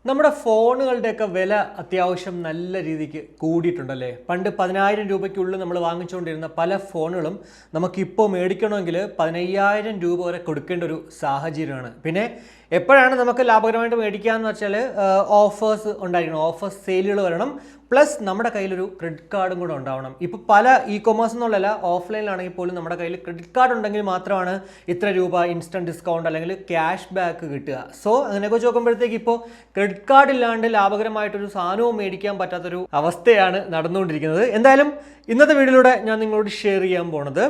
നമ്മുടെ ഫോണുകളുടെയൊക്കെ വില അത്യാവശ്യം നല്ല രീതിക്ക് കൂടിയിട്ടുണ്ടല്ലേ. പണ്ട് 10,000 രൂപയ്ക്കുള്ളിൽ നമ്മൾ വാങ്ങിച്ചുകൊണ്ടിരുന്ന പല ഫോണുകളും നമുക്കിപ്പോൾ മേടിക്കണമെങ്കിൽ 15,000 രൂപ വരെ കൊടുക്കേണ്ട ഒരു സാഹചര്യമാണ്. പിന്നെ എപ്പോഴാണ് നമുക്ക് ലാഭകരമായിട്ട് മേടിക്കാമെന്ന് വെച്ചാൽ ഓഫേഴ്സ് ഉണ്ടായിരിക്കണം, ഓഫേഴ്സ് സെയിലുകൾ വരണം, പ്ലസ് നമ്മുടെ കയ്യിലൊരു ക്രെഡിറ്റ് കാർഡും കൂടെ ഉണ്ടാവണം. ഇപ്പോൾ പല ഇ-കൊമേഴ്സ് എന്നുള്ളതല്ല, ഓഫ്ലൈനിലാണെങ്കിൽ പോലും നമ്മുടെ കയ്യിൽ ക്രെഡിറ്റ് കാർഡ് ഉണ്ടെങ്കിൽ മാത്രമാണ് ഇത്ര രൂപ ഇൻസ്റ്റൻറ്റ് ഡിസ്കൗണ്ട് അല്ലെങ്കിൽ ക്യാഷ് ബാക്ക് കിട്ടുക. സോ അങ്ങനെയൊക്കെ വെച്ച് നോക്കുമ്പോഴത്തേക്ക് ഇപ്പോൾ ക്രെഡിറ്റ് കാർഡ് ഇല്ലാണ്ട് ലാഭകരമായിട്ടൊരു സാധനവും മേടിക്കാൻ പറ്റാത്തൊരു അവസ്ഥയാണ് നടന്നുകൊണ്ടിരിക്കുന്നത്. എന്തായാലും ഇന്നത്തെ വീഡിയോയിലൂടെ ഞാൻ നിങ്ങളോട് ഷെയർ ചെയ്യാൻ പോണത്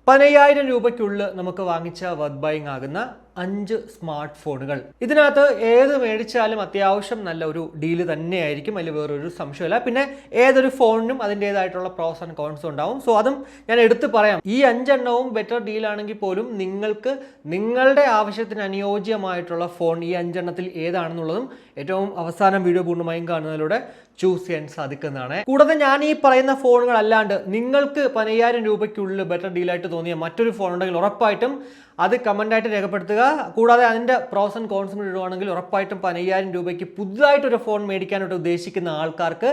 15,000 രൂപയ്ക്കുള്ളിൽ നമുക്ക് വാങ്ങിച്ച വർത്ത് ബൈങ് ആകുന്ന 5 സ്മാർട്ട് ഫോണുകൾ. ഇതിനകത്ത് ഏത് മേടിച്ചാലും അത്യാവശ്യം നല്ല ഒരു ഡീല് തന്നെയായിരിക്കും, അതിൽ വേറൊരു സംശയമില്ല. പിന്നെ ഏതൊരു ഫോണിനും അതിൻ്റെതായിട്ടുള്ള പ്രോസ് ആൻഡ് കോൺസും ഉണ്ടാവും. സോ അതും ഞാൻ എടുത്ത് പറയാം. ഈ 5 എണ്ണവും ബെറ്റർ ഡീലാണെങ്കിൽ പോലും നിങ്ങൾക്ക് നിങ്ങളുടെ ആവശ്യത്തിന് അനുയോജ്യമായിട്ടുള്ള ഫോൺ ഈ 5 എണ്ണത്തിൽ ഏതാണെന്നുള്ളതും ഏറ്റവും അവസാനം വീഡിയോ പൂർണ്ണമായും കാണുന്നതിലൂടെ ചൂസ് ചെയ്യാൻ സാധിക്കുന്നതാണ്. കൂടാതെ ഞാൻ ഈ പറയുന്ന ഫോണുകൾ അല്ലാണ്ട് നിങ്ങൾക്ക് 15,000 രൂപയ്ക്കുള്ളിൽ ബെറ്റർ ഡീലായിട്ട് തോന്നിയ മറ്റൊരു ഫോൺ ഉണ്ടെങ്കിൽ ഉറപ്പായിട്ടും അത് കമൻ്റായിട്ട് രേഖപ്പെടുത്തുക. കൂടാതെ അതിൻ്റെ പ്രോസ് ആൻഡ് കോൺസും ഇടുവാണെങ്കിൽ ഉറപ്പായിട്ടും 15,000 രൂപയ്ക്ക് പുതുതായിട്ടൊരു ഫോൺ മേടിക്കാനായിട്ട് ഉദ്ദേശിക്കുന്ന ആൾക്കാർക്ക്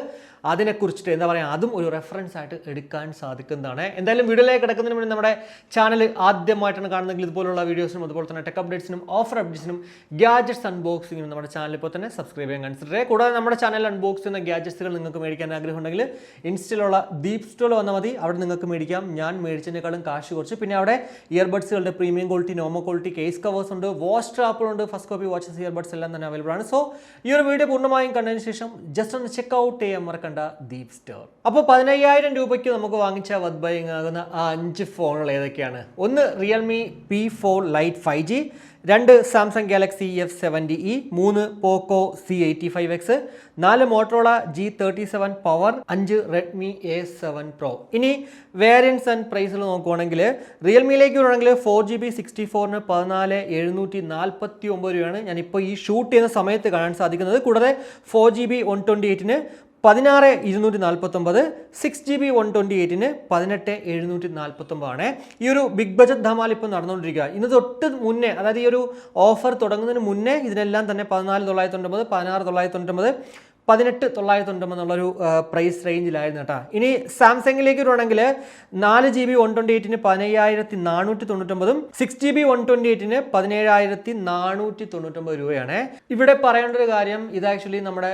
അതിനെക്കുറിച്ചിട്ട് എന്താ പറയുക, അതും ഒരു റെഫറൻസ് ആയിട്ട് എടുക്കാൻ സാധിക്കുന്നതാണ്. എന്തായാലും വീഡിയോയിലേക്ക് കിടക്കുന്നതിന് മുന്നേ നമ്മുടെ ചാനൽ ആദ്യമായിട്ടാണ് കാണുന്നതെങ്കിൽ ഇതുപോലുള്ള വീഡിയോസിനും അതുപോലെ തന്നെ ടെക് അപ്ഡേറ്റ്സിനും ഓഫർ അപ്ഡേറ്റ്സിനും ഗാഡ്ജറ്റ്സ് അൺബോക്സിങ്ങിനും നമ്മുടെ ചാനൽ ഇപ്പോൾ തന്നെ സബ്സ്ക്രൈബ് ചെയ്യാൻ കൺസിഡർ ചെയ്യുക. കൂടാതെ നമ്മുടെ ചാനൽ അൺബോക്സ് ചെയ്യുന്ന ഗാഡ്ജറ്റ്സുകൾ നിങ്ങൾക്ക് മേടിക്കാൻ ആഗ്രഹമുണ്ടെങ്കിൽ ഇൻസ്റ്റയിലുള്ള ദീപ് സ്റ്റോറിൽ വന്നാൽ മതി, അവിടെ നിങ്ങൾക്ക് മേടിക്കാം. ഞാൻ മേടിച്ചതിനേക്കാളും കാശ് കുറച്ച്. പിന്നെ അവിടെ ഇയർബഡ്സുകളുടെ premium quality, normal quality, case covers ഉണ്ട്, വാച്ച് സ്ട്രാപ്പുകളുണ്ട്, ഫസ്റ്റ് കോപ്പി വാച്ചസ്, ഇയർബഡ്സ് എല്ലാം തന്നെ അവൈലബിൾ ആണ്. സോ ഈ ഒരു വീഡിയോ പൂർണ്ണമായും കണ്ടതിന് ശേഷം ജസ്റ്റ് ഒന്ന് ചെക്ക് ഔട്ട് ചെയ്യാൻ മറക്കണ്ട ദീപ് സ്റ്റോർ. അപ്പോൾ 15,000 രൂപയ്ക്ക് നമുക്ക് വാങ്ങിച്ച വർത്ത് ബൈങ് ആകുന്ന ആ 5 ഫോണുകൾ ഏതൊക്കെയാണ്? ഒന്ന് Realme P4 Lite 5G, 2 Samsung Galaxy F70e, 3 പോക്കോ C85X, 4 Motorola G37 power, 5 Redmi A7 Pro. ഇനി വേരിയൻസ് ആൻഡ് പ്രൈസുകൾ നോക്കുവാണെങ്കിൽ റിയൽമിയിലേക്ക് വരുവാണെങ്കിൽ 4GB 64-ന് 14,749 രൂപയാണ് ഞാനിപ്പോൾ ഈ ഷൂട്ട് ചെയ്യുന്ന സമയത്ത് കാണാൻ സാധിക്കുന്നത്. കൂടാതെ 4GB 128-ന് 16,249, 6GB 128-ന് 18,749 ആണ്. ഈ ഒരു ബിഗ് ബജറ്റ് ധമാൽ ഇപ്പോൾ നടന്നുകൊണ്ടിരിക്കുക. ഇന്ന് തൊട്ട് മുന്നേ, അതായത് ഈ ഒരു ഓഫർ തുടങ്ങുന്നതിന് മുന്നേ ഇതിനെല്ലാം തന്നെ 14,999, 16,999, 18,999 എന്നുള്ളൊരു പ്രൈസ് റേഞ്ചിലായിരുന്നു കേട്ടോ. ഇനി സാംസങ്ങിലേക്ക് വരുവാണെങ്കിൽ 4GB 128-ന് 15,499, 6GB 128-ന് 17,499 രൂപയാണ്. ഇവിടെ പറയേണ്ട ഒരു കാര്യം, ഇത് ആക്ച്വലി നമ്മുടെ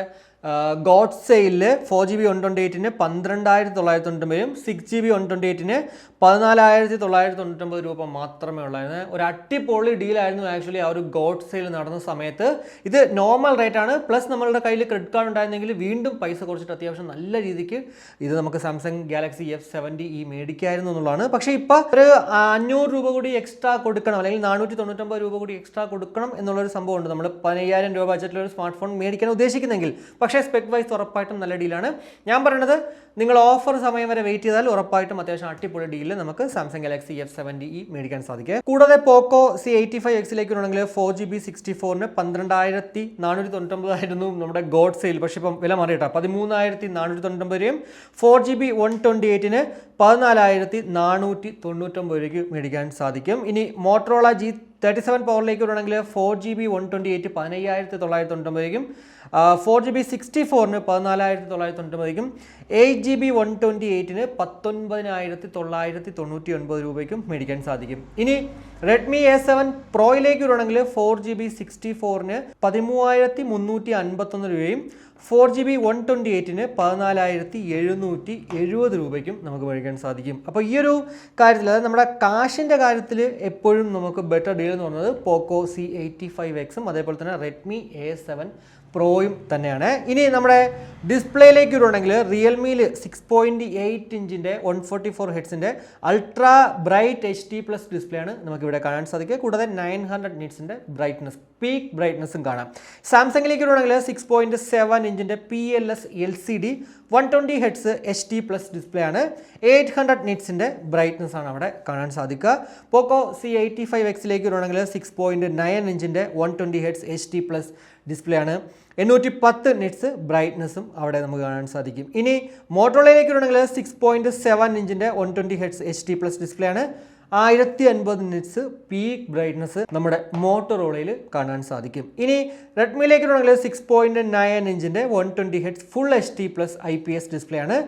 ഗോഡ് സെയിലിൽ 4GB 128-ന് 12,999, 6GB 128-ന് 14,999 രൂപ മാത്രമേ ഉള്ളായിരുന്നു. ഒരു അടിപൊളി ഡീലായിരുന്നു ആക്ച്വലി ആ ഒരു ഗോഡ് സെയിൽ നടന്ന സമയത്ത്. ഇത് നോർമൽ റേറ്റ് ആണ്, പ്ലസ് നമ്മളുടെ കയ്യിൽ ക്രെഡിറ്റ് കാർഡ് ഉണ്ടായിരുന്നെങ്കിൽ വീണ്ടും പൈസ കുറച്ചിട്ട് അത്യാവശ്യം നല്ല രീതിക്ക് ഇത് നമുക്ക് സാംസങ് ഗാലക്സി F70e മേടിക്കായിരുന്നു എന്നുള്ളതാണ്. പക്ഷേ ഇപ്പോൾ ഒരു 500 രൂപ കൂടി എക്സ്ട്രാ കൊടുക്കണം, അല്ലെങ്കിൽ 499 രൂപ കൂടി എക്സ്ട്രാ കൊടുക്കണം എന്നുള്ളൊരു സംഭവമുണ്ട് നമ്മൾ 15,000 രൂപ ബജറ്റിലൊരു സ്മാർട്ട് ഫോൺ മേടിക്കാൻ ഉദ്ദേശിക്കുന്നെങ്കിൽ. പക്ഷേ സ്പെക് വൈസ് ഉറപ്പായിട്ടും നല്ല ഡീലാണ്. ഞാൻ പറയുന്നത് നിങ്ങൾ ഓഫർ സമയം വരെ വെയിറ്റ് ചെയ്താൽ ഉറപ്പായിട്ടും അത്യാവശ്യം അടിപൊളി ഡീലിൽ നമുക്ക് സാംസങ് ഗാലക്സി F70e മേടിക്കാൻ സാധിക്കും. കൂടാതെ പോക്കോ C85Xലേക്ക് ആണെങ്കിൽ 4GB 64-ന് 12,499 ആയിരുന്നു നമ്മുടെ ഗോഡ് സെയിൽ. പക്ഷേ ഇപ്പം വില മാറിയിട്ടാ 13,499 രൂപയും, 4GB 128-ന് 14,499 രൂപയ്ക്ക് മേടിക്കാൻ സാധിക്കും. ഇനി മോട്ടറോള G37 പവറിലേക്ക് വരുവാണെങ്കിൽ 4GB 128 15,999, 4GB 64-ന് 14,999, 8GB 128-ന് 19,999 രൂപയ്ക്കും മേടിക്കാൻ സാധിക്കും. ഇനി റെഡ്മി A7 പ്രോയിലേക്ക് വരുവാണെങ്കിൽ 4GB 64-ന് 13,351 രൂപയും, 4GB 128-ന് 14,770 രൂപയ്ക്കും നമുക്ക് മേടിക്കാൻ സാധിക്കും. അപ്പോൾ ഈ ഒരു കാര്യത്തിൽ, അതായത് നമ്മുടെ കാശിൻ്റെ കാര്യത്തിൽ എപ്പോഴും നമുക്ക് ബെറ്റർ ഡീൽ എന്ന് പറയുന്നത് പോക്കോ C85Xും അതേപോലെ തന്നെ റെഡ്മി A7 പ്രോയും തന്നെയാണ്. ഇനി നമ്മുടെ ഡിസ്പ്ലേയിലേക്ക് വരുവാണെങ്കിൽ റിയൽമിയിൽ 6.8 ഇഞ്ചിൻ്റെ 144 ഹെഡ്സിൻ്റെ അൾട്രാ ബ്രൈറ്റ് HD+ ഡിസ്പ്ലേ ആണ് നമുക്കിവിടെ കാണാൻ സാധിക്കുക. കൂടാതെ 900 നിറ്റ്സിൻ്റെ ബ്രൈറ്റ്നസ്, പീക്ക് ബ്രൈറ്റ്നസ്സും കാണാം. സാംസങ്ങിലേക്ക് വരുവാണെങ്കിൽ 6.7 ഇഞ്ചിൻ്റെ PLS LCD 120 hertz HD+ display ആണ്. 800 നിറ്റ്സിൻ്റെ ബ്രൈറ്റ്നസ് ആണ് അവിടെ കാണാൻ സാധിക്കുക. പോക്കോ C85Xലേക്ക് വരുവാണെങ്കിൽ 6.9 ഇഞ്ചിൻ്റെ 120 ഹെഡ്സ് HD+ ഡിസ്പ്ലേ ആണ്. 810 നിറ്റ്സ് ബ്രൈറ്റ്നസ്സും അവിടെ നമുക്ക് കാണാൻ സാധിക്കും. ഇനി മോട്ടറോളയിലേക്ക് വരുവാണെങ്കിൽ 6.7 ഇഞ്ചിൻ്റെ 120 ഹെഡ്സ് HD+ ഡിസ്പ്ലേ ആണ്. 1050 നിറ്റ്സ് പീക്ക് ബ്രൈറ്റ്നസ് നമ്മുടെ മോട്ടോറോളയിൽ കാണാൻ സാധിക്കും. ഇനി റെഡ്മിയിലേക്ക് ആണെങ്കിൽ 6.9 ഇഞ്ചിൻ്റെ 120 hertz full HD+ IPS display ആണ്.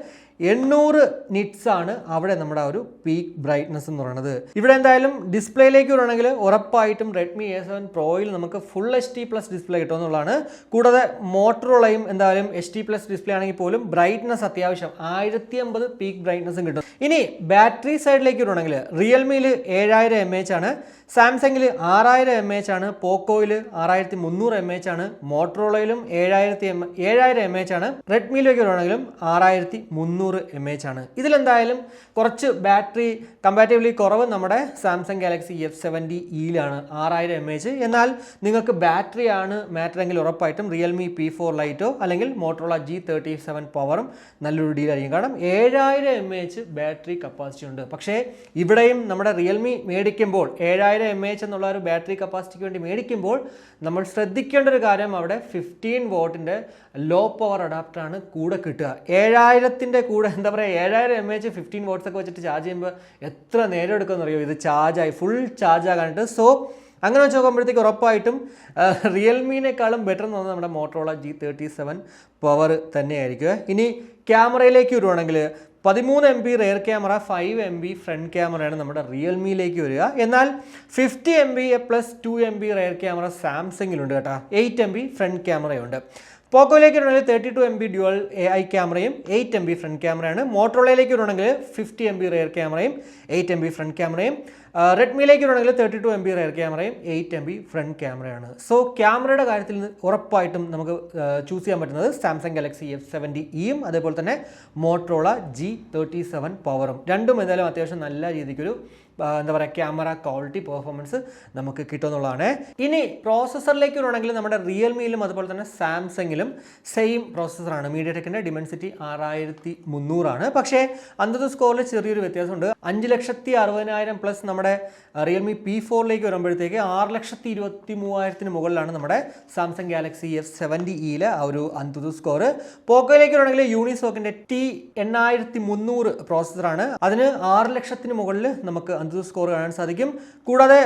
800 നിറ്റ്സ് ആണ് അവിടെ നമ്മുടെ ആ ഒരു പീക്ക് ബ്രൈറ്റ്നസ് എന്ന് പറയുന്നത്. ഇവിടെ എന്തായാലും ഡിസ്പ്ലേയിലേക്ക് വരണമെങ്കിൽ ഉറപ്പായിട്ടും റെഡ്മി A7 പ്രോയിൽ നമുക്ക് ഫുൾ HD+ ഡിസ്പ്ലേ കിട്ടുമെന്നുള്ളതാണ്. കൂടാതെ മോട്ടോറോളയും എന്തായാലും HD+ ഡിസ്പ്ലേ ആണെങ്കിൽ പോലും ബ്രൈറ്റ്നസ് അത്യാവശ്യം 1050 പീക്ക് ബ്രൈറ്റ്നസും കിട്ടും. ഇനി ബാറ്ററി സൈഡിലേക്ക് വരണമെങ്കിൽ റിയൽമിയിൽ 7000 mAh ആണ്, സാംസങ്ങിൽ 6000 mAh ആണ്, പോക്കോയിൽ 6300 mAh ആണ്, മോട്ടോറോളയിലും 7000 mAh ആണ്, റെഡ്മിയിലേക്ക് വരുവാണെങ്കിലും 6300 mAh ആണ്. ഇതിലെന്തായാലും കുറച്ച് ബാറ്ററി കമ്പാരിറ്റീവ്ലി കുറവ് നമ്മുടെ സാംസങ് ഗാലക്സി F70eയിലാണ് 6000 mAh. എന്നാൽ നിങ്ങൾക്ക് ബാറ്ററി ആണ് മാറ്റർ എങ്കിൽ ഉറപ്പായിട്ടും റിയൽമി P4 ലൈറ്റോ അല്ലെങ്കിൽ മോട്ടോറോള G37 പവറും നല്ലൊരു ഡീലായിരിക്കും. കാരണം 7000 mAh ബാറ്ററി കപ്പാസിറ്റി ഉണ്ട്. പക്ഷേ ഇവിടെയും നമ്മുടെ റിയൽമി മേടിക്കുമ്പോൾ 7000 mAh എന്നുള്ള ഒരു ബാറ്ററി കപ്പാസിറ്റിക്ക് വേണ്ടി മേടിക്കുമ്പോൾ നമ്മൾ ശ്രദ്ധിക്കേണ്ട ഒരു കാര്യം അവിടെ 15 വാട്ടിൻ്റെ ലോ പവർ അഡാപ്റ്ററാണ് കൂടെ കിട്ടുക. 7000ൻ്റെ കൂടെ എന്താ പറയുക 7000 mAh 15 വാട്ട്സ് ഒക്കെ വെച്ചിട്ട് ചാർജ് ചെയ്യുമ്പോൾ എത്ര നേരം എടുക്കുമെന്ന് അറിയോ ഇത് ചാർജായി ഫുൾ ചാർജ് ആകാനായിട്ട്. സോ അങ്ങനെ വെച്ച് നോക്കുമ്പോഴത്തേക്ക് ഉറപ്പായിട്ടും റിയൽമിനേക്കാളും ബെറ്റർ എന്ന് തോന്നുന്നത് നമ്മുടെ മോട്ടോറോള G37 പവർ തന്നെയായിരിക്കും. ഇനി ക്യാമറയിലേക്ക് വരുവാണെങ്കിൽ 13 MB rear camera, 5 MB front ക്യാമറയാണ് നമ്മുടെ റിയൽമിയിലേക്ക് വരിക. എന്നാൽ 50 MB plus 2 MB rear camera സാംസങ്ങിലുണ്ട് കേട്ടോ. 8 MB ഫ്രണ്ട് ക്യാമറയുണ്ട്. പോക്കോയിലേക്ക് വരുവാണെങ്കിൽ 32 MB ഡ്യുവൽ AI ക്യാമറയും 8 MB ഫ്രണ്ട് ക്യാമറയാണ്. മോട്ടോറോളയിലേക്ക് വരുവാണെങ്കിൽ 50 MB റിയർ ക്യാമറയും 8 MB ഫ്രണ്ട് ക്യാമറയും. റെഡ്മിയിലേക്ക് വരുവാണെങ്കിൽ 32 MB റിയർ ക്യാമറയും 8 MB ഫ്രണ്ട് ക്യാമറയാണ്. സോ ക്യാമറയുടെ കാര്യത്തിൽ ഉറപ്പായിട്ടും നമുക്ക് ചൂസ് ചെയ്യാൻ പറ്റുന്നത് സാംസങ് ഗാലക്സി F70eയും അതേപോലെ തന്നെ മോട്ടോറോള G37 പവറും. രണ്ടും എന്തായാലും അത്യാവശ്യം നല്ല രീതിക്കൊരു എന്താ പറയുക ക്യാമറ ക്വാളിറ്റി പെർഫോമൻസ് നമുക്ക് കിട്ടുമെന്നുള്ളതാണ്. ഇനി പ്രോസസ്സറിലേക്ക് വരുവാണെങ്കിൽ നമ്മുടെ റിയൽമിയിലും അതുപോലെ തന്നെ സാംസങ്ങിലും സെയിം പ്രോസസ്സറാണ്. മീഡിയടെക്കിൻ്റെ ഡിമെൻസിറ്റി 6300 ആണ്. പക്ഷേ അന്തത് സ്കോറിൽ ചെറിയൊരു വ്യത്യാസമുണ്ട്. 5,60,000 പ്ലസ് നമ്മുടെ റിയൽമി P4ലേക്ക് വരുമ്പോഴത്തേക്ക് 6,23,000 മുകളിലാണ് നമ്മുടെ സാംസങ് ഗാലക്സി F70eയിലെ ആ ഒരു അന്തത് സ്കോർ. പോക്കോയിലേക്ക് വരുവാണെങ്കിൽ യൂണിസോക്കിൻ്റെ T8300 പ്രോസസ്സറാണ്. അതിന് 6 ലക്ഷത്തിന് മുകളിൽ നമുക്ക് സ്കോർ കാണാൻ സാധിക്കും. കൂടാതെ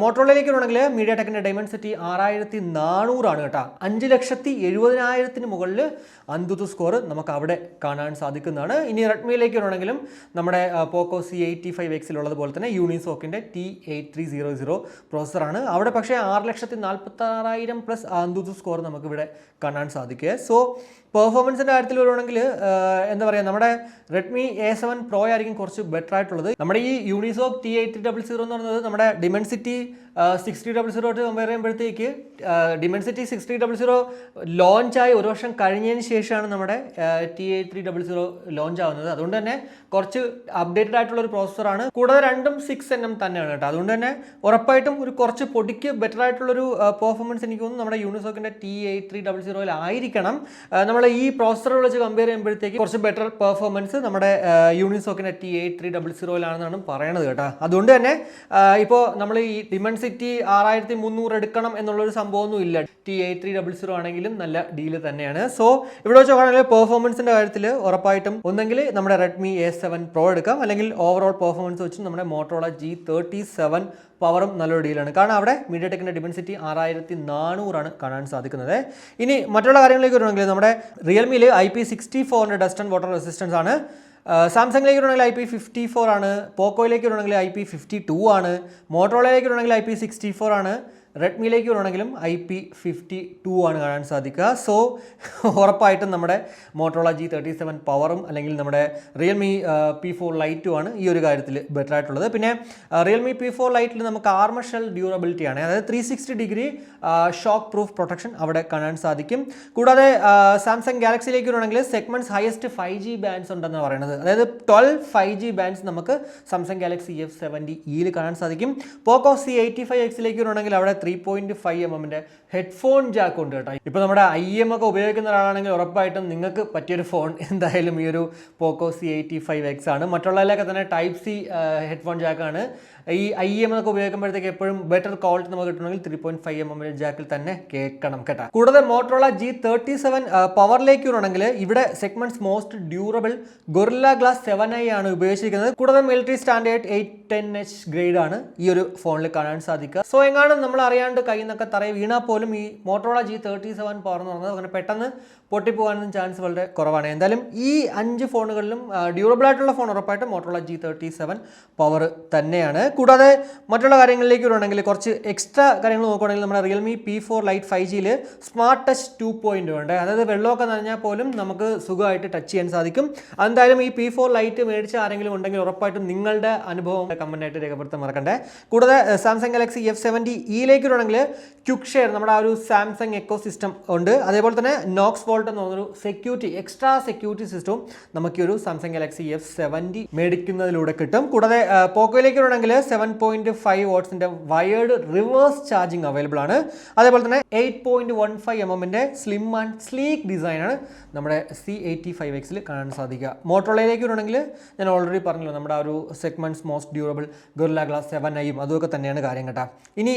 മോട്ടോറോളയിലേക്ക് വരുവാണെങ്കിൽ മീഡിയടെക്കിന്റെ ഡൈമെൻസിറ്റി 6400 ആണ് കേട്ടോ. 5,70,000 മുകളിൽ അന്തുതു സ്കോർ നമുക്ക് അവിടെ കാണാൻ സാധിക്കുന്നതാണ്. ഇനി റെഡ്മിയിലേക്ക് വരുവാണെങ്കിലും നമ്മുടെ പോക്കോ C85X ഉള്ളതുപോലെ തന്നെ യൂണിസോക്കിന്റെ T8300 പ്രോസസ്സറാണ്. അവിടെ പക്ഷേ 6,46,000 പ്ലസ് അന്തുതു സ്കോർ നമുക്ക് ഇവിടെ കാണാൻ സാധിക്കുക. സോ പെർഫോമൻസിൻ്റെ കാര്യത്തിൽ വരുവാണെങ്കിൽ എന്താ പറയുക നമ്മുടെ റെഡ്മി A7 Pro ആയിരിക്കും കുറച്ച് ബെറ്റർ ആയിട്ടുള്ളത്. നമ്മുടെ ഈ യൂണിസോക്ക് T8300 എന്ന് പറയുന്നത് നമ്മുടെ ഡിമെൻസിറ്റി 6000 കമ്പയർ ചെയ്യുമ്പോഴത്തേക്ക് ഡിമെൻസിറ്റി 6000 ലോഞ്ചായി ഒരു വർഷം കഴിഞ്ഞതിന് ശേഷമാണ് നമ്മുടെ T8300 ലോഞ്ച് ആവുന്നത്. അതുകൊണ്ട് തന്നെ കുറച്ച് അപ്ഡേറ്റഡ് ആയിട്ടുള്ള ഒരു പ്രോസസ്സറാണ്. കൂടാതെ രണ്ടും 6nm തന്നെയാണ് കേട്ടോ. അതുകൊണ്ട് തന്നെ ഉറപ്പായിട്ടും ഒരു കുറച്ച് പൊടിക്ക് ബെറ്റർ ആയിട്ടുള്ളൊരു പെർഫോമൻസ് എനിക്ക് തോന്നുന്നു നമ്മുടെ യൂണിസോക്കിൻ്റെ T8300 ആയിരിക്കണം. നമ്മൾ ഈ പ്രോസസ്സറുകൾ വെച്ച് കമ്പയർ ചെയ്യുമ്പോഴത്തേക്ക് കുറച്ച് ബെറ്റർ പെർഫോമൻസ് നമ്മുടെ യൂണിസോക്കിൻ്റെ T8300 പറയണത് കേട്ടോ. അതുകൊണ്ട് തന്നെ ഇപ്പോൾ നമ്മൾ ഈ ഡിമെൻസിറ്റി 6300 എടുക്കണം എന്നുള്ളൊരു സംഭവമൊന്നും ഇല്ല. T8300 ആണെങ്കിലും നല്ല ഡീല് തന്നെയാണ്. സോ ഇവിടെ വെച്ച് നോക്കുകയാണെങ്കിൽ പെർഫോമൻസിൻ്റെ കാര്യത്തിൽ ഉറപ്പായിട്ടും ഒന്നെങ്കിൽ നമ്മുടെ റെഡ്മി A7 Pro എടുക്കാം, അല്ലെങ്കിൽ ഓവറോൾ പെർഫോമൻസ് വെച്ച് നമ്മുടെ മോട്ടോറോള G37 പവറും നല്ലൊരു ഡീലാണ്. കാരണം അവിടെ മീഡിയടെക്കിൻ്റെ ഡിമെൻസിറ്റി 6400 കാണാൻ സാധിക്കുന്നത്. ഇനി മറ്റുള്ള കാര്യങ്ങളിലേക്ക് വരുവാണെങ്കിൽ നമ്മുടെ റിയൽമിയിൽ IP64 dust and water resistance ആണ്. സാംസങ്ങിലേക്ക് വരുവാണെങ്കിൽ IP54 ആണ്. പോക്കോയിലേക്ക് വരുവാണെങ്കിൽ IP52 ആണ്. മോട്ടോറോളയിലേക്ക് വരുവാണെങ്കിൽ IP64 ആണ്. റെഡ്മിയിലേക്ക് വരുവാണെങ്കിലും IP52 ആണ് കാണാൻ സാധിക്കുക. സോ ഉറപ്പായിട്ടും നമ്മുടെ മോട്ടോറോള G37 പവറും അല്ലെങ്കിൽ നമ്മുടെ റിയൽമി P4 ലൈറ്റും ആണ് ഈ ഒരു കാര്യത്തിൽ ബെറ്റർ ആയിട്ടുള്ളത്. പിന്നെ റിയൽമി P4 ലൈറ്റിൽ നമുക്ക് ആർമർ ഷെൽ ഡ്യൂറബിലിറ്റി ആണ്, അതായത് 360 ഡിഗ്രി ഷോക്ക് പ്രൂഫ് പ്രൊട്ടക്ഷൻ അവിടെ കാണാൻ സാധിക്കും. കൂടാതെ സാംസങ് ഗാലക്സിയിലേക്ക് വരുവാണെങ്കിൽ സെഗ്മെന്റ്സ് ഹയസ്റ്റ് 5G ബാൻഡ്സ് ഉണ്ടെന്ന് പറയുന്നത്, അതായത് 12 5G ബാൻഡ്സ് നമുക്ക് സാംസങ് ഗാലക്സി F70eയിൽ കാണാൻ സാധിക്കും. പോക്കോ C85Xലേക്ക് വരുവാണെങ്കിൽ അവിടെ 3.5mm ഹെഡ്ഫോൺ ജാക്ക് ഉണ്ട് കേട്ടോ. ഇപ്പോൾ നമ്മുടെ IM ഒക്കെ ഉപയോഗിക്കുന്ന ഒരാളാണെങ്കിൽ ഉറപ്പായിട്ടും നിങ്ങൾക്ക് പറ്റിയൊരു ഫോൺ എന്തായാലും ഈ ഒരു പോക്കോ C85X ആണ്. മറ്റുള്ളതിലൊക്കെ തന്നെ ടൈപ്പ് C ഹെഡ്ഫോൺ ജാക്കാണ്. ഈ IM ഒക്കെ ഉപയോഗിക്കുമ്പോഴത്തേക്ക് എപ്പോഴും ബെറ്റർ ക്വാളിറ്റി നമുക്ക് കിട്ടണമെങ്കിൽ 3.5mm ജാക്കിൽ തന്നെ കേൾക്കണം കേട്ടോ. കൂടാതെ മോട്ടറോള G37 പവറിലേക്ക് ആണെങ്കിൽ ഇവിടെ segments most durable gorilla glass 7i ആണ് ഉപയോഗിച്ചിരിക്കുന്നത്. കൂടാതെ മിലിറ്ററി സ്റ്റാൻഡേർഡ് 810H ഗ്രേഡ് ആണ് ഈ ഒരു ഫോണിൽ കാണാൻ സാധിക്കുക. സോ എങ്ങാനും നമ്മൾ അറിയാണ്ട് കയ്യിൽ നിന്നൊക്കെ തറയെ വീണാൽ പോലും ഈ മോട്ടറോള G37 പവർ എന്ന് പറഞ്ഞത് അങ്ങനെ പെട്ടെന്ന് പൊട്ടിപ്പോകാനൊന്നും ചാൻസ് വളരെ കുറവാണ്. എന്തായാലും ഈ 5 ഫോണുകളിലും ഡ്യൂറബിൾ ആയിട്ടുള്ള ഫോൺ ഉറപ്പായിട്ടും മോട്ടറോള G37 പവർ തന്നെയാണ്. കൂടാതെ മറ്റുള്ള കാര്യങ്ങളിലേക്ക് വരുവാണെങ്കിൽ കുറച്ച് എക്സ്ട്രാ കാര്യങ്ങൾ നോക്കുകയാണെങ്കിൽ നമ്മുടെ റിയൽമി P4 Lite 5Gയിൽ സ്മാർട്ട് ടച്ച് 2.0 ഉണ്ട്. അതായത് വെള്ളമൊക്കെ നനഞ്ഞാൽ പോലും നമുക്ക് സുഖമായിട്ട് ടച്ച് ചെയ്യാൻ സാധിക്കും. എന്തായാലും ഈ P4 Lite മേടിച്ച ആരെങ്കിലും ഉണ്ടെങ്കിൽ ഉറപ്പായിട്ടും നിങ്ങളുടെ അനുഭവം കമൻ്റായിട്ട് രേഖപ്പെടുത്താൻ മറക്കണ്ടേ. കൂടാതെ സാംസങ് ഗാലക്സി F70eയിലേക്ക് വരുവാണെങ്കിൽ ക്വിക്ക് ഷെയർ നമ്മുടെ ആ ഒരു സാംസങ് എക്കോ സിസ്റ്റം ഉണ്ട്. അതേപോലെ തന്നെ നോക്സ് വോൾട്ട് എന്ന് പറഞ്ഞൊരു എക്സ്ട്രാ സെക്യൂരിറ്റി സിസ്റ്റവും നമുക്ക് ഈ ഒരു സാംസങ് ഗാലക്സി F70 മേടിക്കുന്നതിലൂടെ കിട്ടും. കൂടാതെ പോക്കോയിലേക്ക് വരുവാണെങ്കിൽ 7.5 വാട്ട്സിന്റെ വയേർഡ് റിവേഴ്സ് ചാർജിങ് അവൈലബിൾ ആണ്. അതേപോലെ തന്നെ 8.15mm സ്ലിം ആൻഡ് സ്ലീക്ക് ഡിസൈനാണ് നമ്മുടെ C85Xൽ കാണാൻ സാധിക്കുക. മോട്ടോറോളയിലേക്ക് വരുവാണെങ്കിൽ ഞാൻ ഓൾറെഡി പറഞ്ഞല്ലോ നമ്മുടെ ആ ഒരു segments most durable gorilla glass 7iയും അതൊക്കെ തന്നെയാണ് കാര്യം കേട്ടോ. ഇനി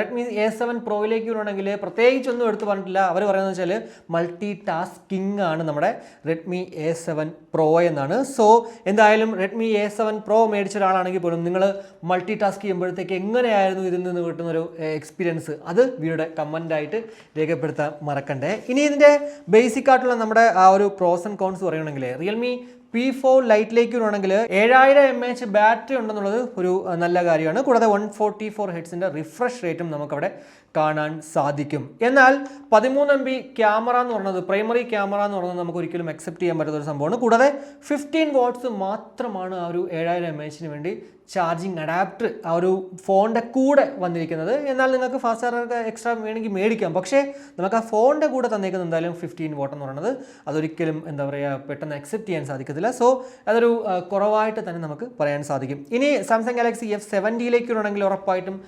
റെഡ്മി A7 പ്രോയിലേക്ക് വരുവാണെങ്കിൽ പ്രത്യേകിച്ചൊന്നും എടുത്ത് പറഞ്ഞിട്ടില്ല. അവർ പറയുന്നത് വെച്ചാൽ മൾട്ടി ടാസ്കിങ് ആണ് നമ്മുടെ റെഡ്മി A7 Pro എന്നാണ്. സോ എന്തായാലും റെഡ്മി A7 Pro മേടിച്ച ഒരാളാണെങ്കിൽ പോലും നിങ്ങൾ മൾട്ടി ടാസ്ക് ചെയ്യുമ്പോഴത്തേക്ക് എങ്ങനെയായിരുന്നു ഇതിൽ നിന്ന് കിട്ടുന്നൊരു എക്സ്പീരിയൻസ് അത് വീഡിയോയുടെ കമൻ്റായിട്ട് രേഖപ്പെടുത്താൻ മറക്കണ്ടേ. ഇനി ഇതിൻ്റെ ബേസിക് ആയിട്ടുള്ള നമ്മുടെ ആ ഒരു പ്രോസ് ആൻഡ് കോൺസ് പറയുകയാണെങ്കിൽ റിയൽമി P4 ലൈറ്റിലേക്ക് വരുവാണെങ്കിൽ 7000 mAh ബാറ്ററി ഉണ്ടെന്നുള്ളത് ഒരു നല്ല കാര്യമാണ്. കൂടാതെ 144 ഹെർട്സിൻ്റെ റിഫ്രഷ് റേറ്റും നമുക്കവിടെ കാണാൻ സാധിക്കും. എന്നാൽ 13 MB ക്യാമറ എന്ന് പറയുന്നത് പ്രൈമറി ക്യാമറ എന്ന് പറയുന്നത് നമുക്ക് ഒരിക്കലും അക്സെപ്റ്റ് ചെയ്യാൻ പറ്റുന്ന ഒരു സംഭവമാണ്. കൂടാതെ 15 വാട്ട്സ് മാത്രമാണ് ആ ഒരു 7000 mAhന് വേണ്ടി ചാർജിങ് അഡാപ്റ്റർ ആ ഒരു ഫോണിൻ്റെ കൂടെ വന്നിരിക്കുന്നത്. എന്നാൽ നിങ്ങൾക്ക് ഫാസ്റ്റ് ചാർജർ എക്സ്ട്രാ വേണമെങ്കിൽ മേടിക്കാം. പക്ഷേ നമുക്ക് ആ ഫോണിൻ്റെ കൂടെ തന്നേക്കുന്നത് എന്തായാലും 15 വാട്ട് എന്ന് പറയുന്നത് അതൊരിക്കലും എന്താ പറയുക പെട്ടെന്ന് അക്സെപ്റ്റ് ചെയ്യാൻ സാധിക്കത്തില്ല. സോ അതൊരു കുറവായിട്ട് തന്നെ നമുക്ക് പറയാൻ സാധിക്കും. ഇനി സാംസങ് ഗാലക്സി F70യിലേക്ക് വരുവാണെങ്കിൽ ഉറപ്പായിട്ടും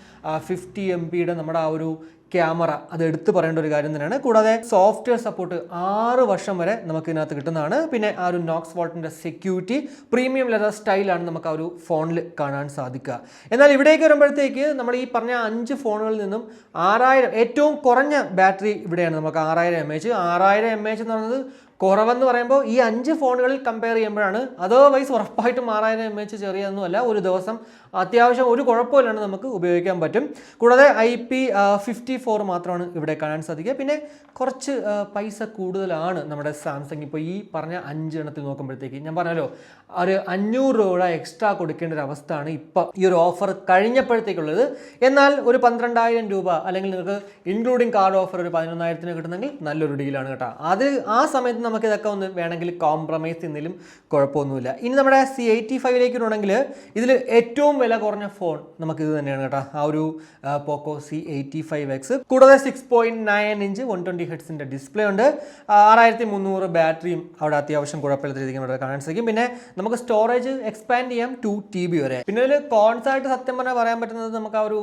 50 MBയുടെ നമ്മുടെ ആ ഒരു ക്യാമറ അത് എടുത്തു പറയേണ്ട ഒരു കാര്യം തന്നെയാണ്. കൂടാതെ സോഫ്റ്റ്വെയർ സപ്പോർട്ട് 6 വർഷം വരെ നമുക്ക് ഇതിനകത്ത് കിട്ടുന്നതാണ്. പിന്നെ ആ ഒരു നോക്സ് വോൾട്ടിൻ്റെ സെക്യൂരിറ്റി പ്രീമിയം ലെതർ സ്റ്റൈലാണ് നമുക്ക് ആ ഒരു ഫോണിൽ കാണാൻ സാധിക്കുക. എന്നാൽ ഇവിടേക്ക് വരുമ്പോഴത്തേക്ക് നമ്മൾ ഈ പറഞ്ഞ 5 ഫോണുകളിൽ നിന്നും 6000 ഏറ്റവും കുറഞ്ഞ ബാറ്ററി ഇവിടെയാണ് നമുക്ക് 6000 mAh എന്ന് പറയുന്നത് കുറവെന്ന് പറയുമ്പോൾ ഈ 5 ഫോണുകളിൽ കമ്പയർ ചെയ്യുമ്പോഴാണ്. അതർവൈസ് ഉറപ്പായിട്ടും 6000 mAh ചെറിയൊന്നുമല്ല. ഒരു ദിവസം അത്യാവശ്യം ഒരു കുഴപ്പമില്ലാണ്ട് നമുക്ക് ഉപയോഗിക്കാൻ പറ്റും. കൂടാതെ IP54 മാത്രമാണ് ഇവിടെ കാണാൻ സാധിക്കുക. പിന്നെ കുറച്ച് പൈസ കൂടുതലാണ് നമ്മുടെ സാംസങ് ഇപ്പോൾ ഈ പറഞ്ഞ 5 എണ്ണത്തിൽ നോക്കുമ്പോഴത്തേക്ക്. ഞാൻ പറഞ്ഞല്ലോ ഒരു 500 രൂപ എക്സ്ട്രാ കൊടുക്കേണ്ട ഒരു അവസ്ഥയാണ് ഇപ്പോൾ ഈ ഒരു ഓഫർ കഴിഞ്ഞപ്പോഴത്തേക്കുള്ളത്. എന്നാൽ ഒരു 12,000 രൂപ അല്ലെങ്കിൽ നിങ്ങൾക്ക് ഇൻക്ലൂഡിങ് കാർഡ് ഓഫർ ഒരു 11,000 കിട്ടുന്നെങ്കിൽ നല്ലൊരു ഡീലാണ് കേട്ടോ. അത് ആ സമയത്ത് നമുക്ക് ഇതൊക്കെ ഒന്ന് വേണമെങ്കിൽ കോംപ്രമൈസ് ചെയ്യുന്നതിലും കുഴപ്പമൊന്നുമില്ല. ഇനി നമ്മുടെ C85ലേക്ക് വരുവാണെങ്കിൽ ഇതിൽ ഏറ്റവും വില കുറഞ്ഞ ഫോൺ നമുക്ക് ഇത് തന്നെയാണ് കേട്ടോ, ആ ഒരു പോക്കോ C85X. കൂടാതെ 6.9 ഇഞ്ച് 120 ഹെർട്സിൻ്റെ ഡിസ്പ്ലേ ഉണ്ട്. 6300 ബാറ്ററിയും അവിടെ അത്യാവശ്യം കുഴപ്പമില്ലാത്ത രീതിക്ക് അവിടെ കാണാൻ സാധിക്കും. പിന്നെ നമുക്ക് സ്റ്റോറേജ് എക്സ്പാൻഡ് ചെയ്യാം 2 TB വരെ. പിന്നെ ഇതിൽ കോൺസ് ആയിട്ട് സത്യം പറഞ്ഞാൽ പറയാൻ പറ്റുന്നത് നമുക്ക് ആ ഒരു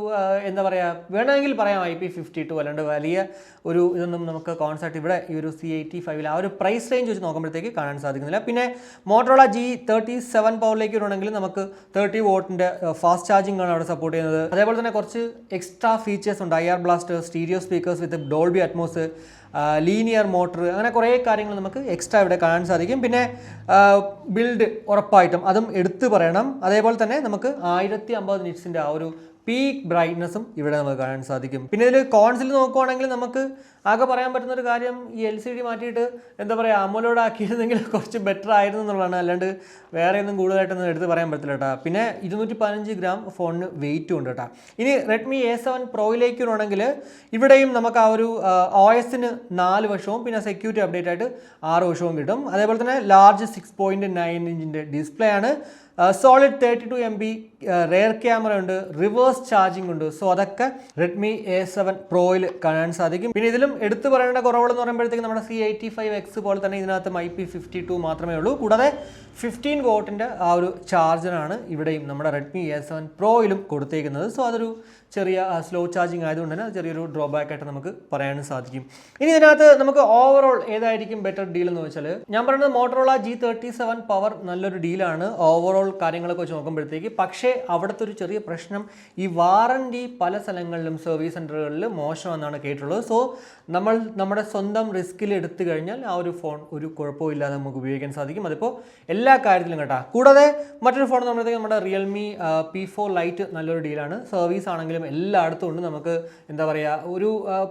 എന്താ പറയുക വേണമെങ്കിൽ പറയാം IP52. അല്ലാണ്ട് വലിയ ഒരു ഇതൊന്നും നമുക്ക് കോൺസ് ആയിട്ട് ഇവിടെ ഈ ഒരു C85ൽ ആ ഒരു പ്രൈസ് റേഞ്ച് വെച്ച് നോക്കുമ്പോഴത്തേക്ക് കാണാൻ സാധിക്കുന്നില്ല. പിന്നെ മോട്ടറോള G37 പവറിലേക്ക് വരുവാണെങ്കിൽ നമുക്ക് 30 വോട്ടിൻ്റെ ഫാസ്റ്റ് ചാർജിങ് ആണ് അവിടെ സപ്പോർട്ട് ചെയ്യുന്നത്. അതേപോലെ തന്നെ കുറച്ച് എക്സ്ട്രാ ഫീച്ചേഴ്സ് ഉണ്ട്. IR ബ്ലാസ്റ്റർ, സ്റ്റീരിയോ സ്പീക്കേഴ്സ് വിത്ത് ഡോൾബി അറ്റ്മോസ്, ലീനിയർ മോട്ടർ, അങ്ങനെ കുറേ കാര്യങ്ങൾ നമുക്ക് എക്സ്ട്രാ ഇവിടെ കാണാൻ സാധിക്കും. പിന്നെ ബിൽഡ് ഉറപ്പായിട്ടും അതും എടുത്തു പറയണം. അതേപോലെ തന്നെ നമുക്ക് 1050 നിറ്റ്സിൻ്റെ ആ ഒരു പീക്ക് ബ്രൈറ്റ്നസ്സും ഇവിടെ നമുക്ക് കാണാൻ സാധിക്കും. പിന്നെ ഇതിൽ കോൺസിൽ നോക്കുവാണെങ്കിൽ നമുക്ക് ആകെ പറയാൻ പറ്റുന്ന ഒരു കാര്യം ഈ LCD മാറ്റിയിട്ട് എന്താ പറയുക അമോലോഡ് ആക്കിയിരുന്നെങ്കിൽ കുറച്ച് ബെറ്റർ ആയിരുന്നു എന്നുള്ളതാണ്. അല്ലാണ്ട് വേറെ ഒന്നും കൂടുതലായിട്ടൊന്നും എടുത്ത് പറയാൻ പറ്റില്ല കേട്ടോ. പിന്നെ 215 ഗ്രാം ഫോണിന് വെയിറ്റും ഉണ്ട് കേട്ടോ. ഇനി റെഡ്മി A7 പ്രോയിലേക്ക് വരുവാണെങ്കിൽ ഇവിടെയും നമുക്ക് ആ ഒരു OSന് 4 വർഷവും പിന്നെ സെക്യൂരിറ്റി അപ്ഡേറ്റ് ആയിട്ട് 6 വർഷവും കിട്ടും. അതേപോലെ തന്നെ ലാർജ് 6.9 ഇഞ്ചിൻ്റെ ഡിസ്പ്ലേ ആണ്. സോളിഡ് 32 MB റെയർ ക്യാമറ ഉണ്ട്, റിവേഴ്സ് ചാർജിങ് ഉണ്ട്. സോ അതൊക്കെ റെഡ്മി A7 പ്രോയിൽ കാണാൻ സാധിക്കും. പിന്നെ ഇതിലും എടുത്തു പറയേണ്ട കുറവുകളെന്ന് പറയുമ്പോഴത്തേക്ക് നമ്മുടെ C85X പോലെ തന്നെ ഇതിനകത്ത് IP52 മാത്രമേ ഉള്ളൂ. കൂടാതെ 15 വോട്ടിൻ്റെ ആ ഒരു ചാർജറാണ് ഇവിടെയും നമ്മുടെ റെഡ്മി A7 പ്രോയിലും കൊടുത്തേക്കുന്നത്. സോ അതൊരു ചെറിയ സ്ലോ ചാർജിങ് ആയതുകൊണ്ട് തന്നെ അത് ചെറിയൊരു ഡ്രോബാക്ക് ആയിട്ട് നമുക്ക് പറയാനും സാധിക്കും. ഇനി ഇതിനകത്ത് നമുക്ക് ഓവറോൾ ഏതായിരിക്കും ബെറ്റർ ഡീൽ എന്ന് വെച്ചാൽ ഞാൻ പറയുന്നത് മോട്ടറോള G37 പവർ നല്ലൊരു ഡീലാണ് ഓവറോൾ കാര്യങ്ങളൊക്കെ വെച്ച് നോക്കുമ്പോഴത്തേക്ക്. പക്ഷേ അവിടുത്തെ ഒരു ചെറിയ പ്രശ്നം ഈ വാറണ്ടി പല സ്ഥലങ്ങളിലും സർവീസ് സെൻ്ററുകളിൽ മോശമെന്നാണ് കേട്ടിട്ടുള്ളത്. സോ നമ്മുടെ സ്വന്തം റിസ്കിൽ എടുത്തു കഴിഞ്ഞാൽ ആ ഒരു ഫോൺ ഒരു കുഴപ്പമില്ലാതെ നമുക്ക് ഉപയോഗിക്കാൻ സാധിക്കും. അതിപ്പോൾ എല്ലാ കാര്യത്തിലും കേട്ടോ. കൂടാതെ മറ്റൊരു ഫോൺ നമ്മുടെ റിയൽമി P4 ലൈറ്റ് നല്ലൊരു ഡീലാണ്. സർവീസ് ആണെങ്കിലും എല്ലായിടത്തും ഉണ്ട്. നമുക്ക് എന്താ പറയുക ഒരു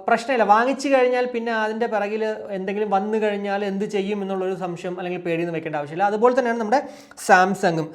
പ്രശ്നമില്ല. വാങ്ങിച്ചു കഴിഞ്ഞാൽ പിന്നെ അതിൻ്റെ പിറകിൽ എന്തെങ്കിലും വന്നു കഴിഞ്ഞാൽ എന്ത് ചെയ്യും എന്നുള്ളൊരു സംശയം അല്ലെങ്കിൽ പേടിയൊന്നും വെക്കേണ്ട ആവശ്യമില്ല. അതുപോലെ തന്നെയാണ് നമ്മുടെ സാംസങ്ങും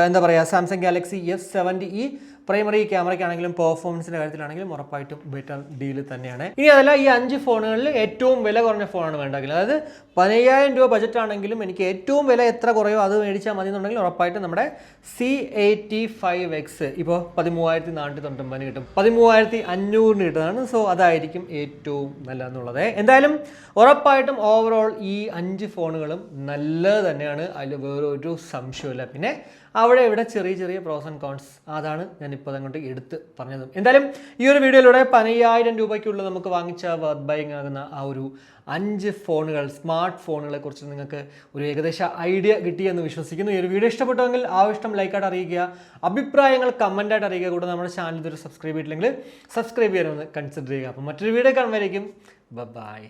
എന്താ പറയുക സാംസങ് ഗാലക്സി S70e പ്രൈമറി ക്യാമറയ്ക്കാണെങ്കിലും പെർഫോമൻസിൻ്റെ കാര്യത്തിലാണെങ്കിലും ഉറപ്പായിട്ടും ബെറ്റർ ഡീൽ തന്നെയാണ്. ഇനി അതല്ല ഈ 5 ഫോണുകളിൽ ഏറ്റവും വില കുറഞ്ഞ ഫോണാണ് വേണ്ടെങ്കിൽ അതായത് 15,000 രൂപ ബജറ്റ് ആണെങ്കിലും എനിക്ക് ഏറ്റവും വില എത്ര കുറയോ അത് മേടിച്ചാൽ മതി എന്നുണ്ടെങ്കിൽ ഉറപ്പായിട്ടും നമ്മുടെ C85X ഇപ്പോൾ 13,499 കിട്ടും, 13,500 കിട്ടുന്നതാണ്. സോ അതായിരിക്കും ഏറ്റവും നല്ലതെന്നുള്ളത്. എന്തായാലും ഉറപ്പായിട്ടും ഓവറോൾ ഈ 5 ഫോണുകളും നല്ലത് തന്നെയാണ്, അതിൽ വേറൊരു സംശയമില്ല. പിന്നെ അവിടെ ഇവിടെ ചെറിയ പ്രോസ് ആൻഡ് കോൺസ് അതാണ് ഞാനിപ്പോൾ അങ്ങോട്ട് എടുത്ത് പറഞ്ഞത്. എന്തായാലും ഈ ഒരു വീഡിയോയിലൂടെ 15,000 രൂപയ്ക്കുള്ള നമുക്ക് വാങ്ങിച്ച വർത്ത് ബൈങ് ആകുന്ന ആ ഒരു 5 ഫോണുകൾ സ്മാർട്ട് ഫോണുകളെ കുറിച്ച് നിങ്ങൾക്ക് ഒരു ഏകദേശ ഐഡിയ കിട്ടിയെന്ന് വിശ്വസിക്കുന്നു. ഈ ഒരു വീഡിയോ ഇഷ്ടപ്പെട്ടുവെങ്കിൽ ഇഷ്ടം ലൈക്കായിട്ട് അറിയിക്കുക, അഭിപ്രായങ്ങൾ കമൻറ്റായിട്ട് അറിയിക്കുക. കൂടെ നമ്മുടെ ചാനൽ ഇതൊരു സബ്സ്ക്രൈബ് ചെയ്തില്ലെങ്കിൽ സബ്സ്ക്രൈബ് ചെയ്യാനൊന്ന് കൺസിഡർ ചെയ്യുക. അപ്പോൾ മറ്റൊരു വീഡിയോ കാണുമ്പോഴേക്കും ബൈ.